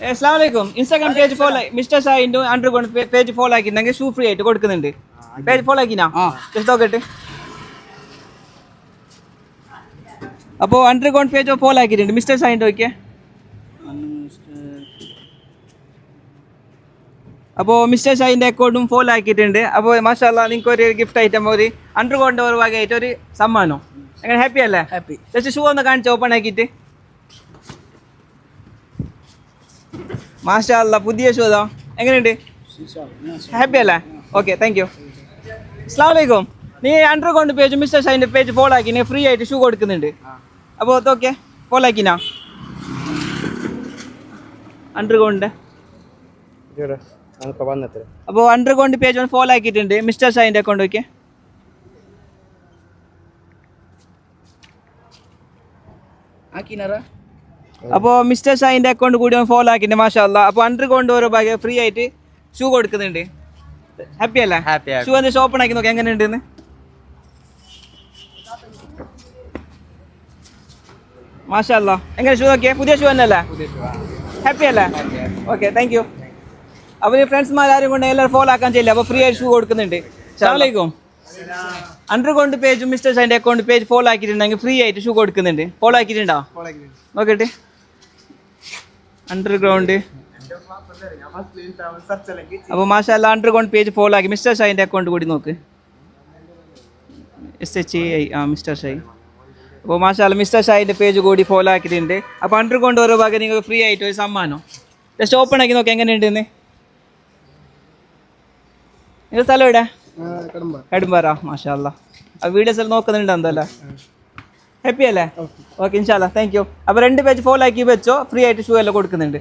അസ്സലാമു അലൈക്കും. Instagram page follow Mr ഷാഹിന്റെ അണ്ടർഗ്രൗണ്ട് പേജ് ഫോളോ ആക്കിയിട്ടുണ്ടെങ്കിൽ ഷൂ ഫ്രീ ആയിട്ട് കൊടുക്കുന്നുണ്ട്. പേജ് ഫോളോ ആക്കിനാ ജസ്റ്റ് നോക്കട്ടെ. അപ്പോൾ അണ്ടർഗ്രൗണ്ട് പേജ് ഫോളോ ആക്കിയിട്ടുണ്ട് മിസ്റ്റർ ഷാഹിന്റെ. ഓക്കെ, അപ്പോൾ മിസ്റ്റർ ഷാഹിന്റെ അക്കൗണ്ടും ഫോളോ ആക്കിയിട്ടുണ്ട്. അപ്പോൾ മാഷാല്ലാ നിങ്ങൾക്ക് ഒരു ഗിഫ്റ്റ് ഐറ്റം ഒരു അണ്ടർഗ്രൗണ്ട് ഒരു വകയായിട്ട് ഒരു സമ്മാനം. അങ്ങനെ ഹാപ്പി അല്ലേ? ഹാപ്പി. ജസ്റ്റ് ഷൂ ഒന്ന് കാണിച്ച് ഓപ്പൺ ആക്കിയിട്ട്. മാഷാല്ലാ പുതിയ ഷൂ അതാ. എങ്ങനെയുണ്ട്? ഹാപ്പി അല്ലേ? Okay, thank you. അസ്സലാമു അലൈക്കും. നീ അണ്ടർഗ്രൗണ്ട് പേജ് മിസ്റ്റർ ഷാഹിന്റെ പേജ് ഫോളോ ആക്കി ഫ്രീ ആയിട്ട് ഷൂ കൊടുക്കുന്നുണ്ട്. അപ്പോൾ ഓക്കെ ഫോളോ ആക്കിനാ അണ്ടർഗ്രൗണ്ട്. അപ്പോൾ അണ്ടർഗ്രൗണ്ട് പേജ് ഒന്ന് ഫോളോ ആക്കിയിട്ടുണ്ട് മിസ്റ്റർ ഷാഹിന്റെ അക്കൗണ്ട്. ഓക്കെ, അപ്പോൾ മിസ്റ്റർ ഷാഹിന്റെ അക്കൗണ്ട് കൂടി ഒന്ന് ഫോളോ ആക്കിയിട്ടുണ്ട്. മാഷാല്ലാ. അപ്പോൾ അണ്ടർഗ്രൗണ്ട് ഓരോ ഭാഗം ഫ്രീ ആയിട്ട് ഷൂ കൊടുക്കുന്നുണ്ട്. ഹാപ്പി അല്ലേ? ഷൂ ഒന്ന് ഓപ്പൺ ആക്കി നോക്കി എങ്ങനെയുണ്ടെന്ന്. മാഷാല്ലാ. എങ്ങനെ ഷൂ നോക്കിയേ? പുതിയ ഷൂ തന്നെ അല്ലേ? ഹാപ്പി അല്ലേ? Okay, thank U. അപ്പോൾ ഈ ഫ്രണ്ട്സ്മാരും കൊണ്ട് എല്ലാവരും ഫോളോ ആക്കാൻ ചെയ്യില്ല. അപ്പോൾ ഫ്രീ ആയിട്ട് ഷൂ കൊടുക്കുന്നുണ്ട്. അസ്സലാമു അലൈക്കും. അണ്ടർഗ്രൗണ്ട് പേജും മിസ്റ്റർ ഷാഹിന്റെ അക്കൗണ്ട് പേജ് ഫോളോ ആക്കിയിട്ടുണ്ടെങ്കിൽ ഫ്രീ ആയിട്ട് ഷൂ കൊടുക്കുന്നുണ്ട്. ഫോളോ ആക്കിയിട്ടുണ്ടോ? നോക്കട്ടെ. അണ്ടർഗ്രൗണ്ട്. അപ്പോൾ മാഷാല്ലാ അണ്ടർഗ്രൗണ്ട് പേജ് ഫോളോ ആക്കി മിസ്റ്റർ ഷാഹിന്റെ അക്കൗണ്ട് കൂടി നോക്ക്. SHAI Mr Shahi. അപ്പോൾ മാഷാല്ലാ മിസ്റ്റർ ഷാഹിന്റെ പേജ് കൂടി ഫോളോ ആക്കിയിട്ടുണ്ട്. അപ്പോൾ അണ്ടർഗ്രൗണ്ട് ഓരോ ഭാഗം നിങ്ങൾക്ക് ഫ്രീ ആയിട്ട് ഒരു സമ്മാനം. ജസ്റ്റ് ഓപ്പൺ ആക്കി നോക്കി എങ്ങനെയുണ്ടെന്ന്. നിങ്ങൾ സ്ഥലം എവിടെ? കടുമ്പാറ. മാഷാല്ലാ. ആ വീഡിയോസ് എല്ലാം നോക്കുന്നുണ്ട് എന്തല്ലേ? ഹാപ്പി അല്ലേ? ഓക്കെ, ഇൻഷാല്ലാ, താങ്ക് യു. അപ്പോൾ 2 പേജ് ഫോളോ ആക്കി വെച്ചോ, ഫ്രീ ആയിട്ട് ഷൂ എല്ലാം കൊടുക്കുന്നുണ്ട്.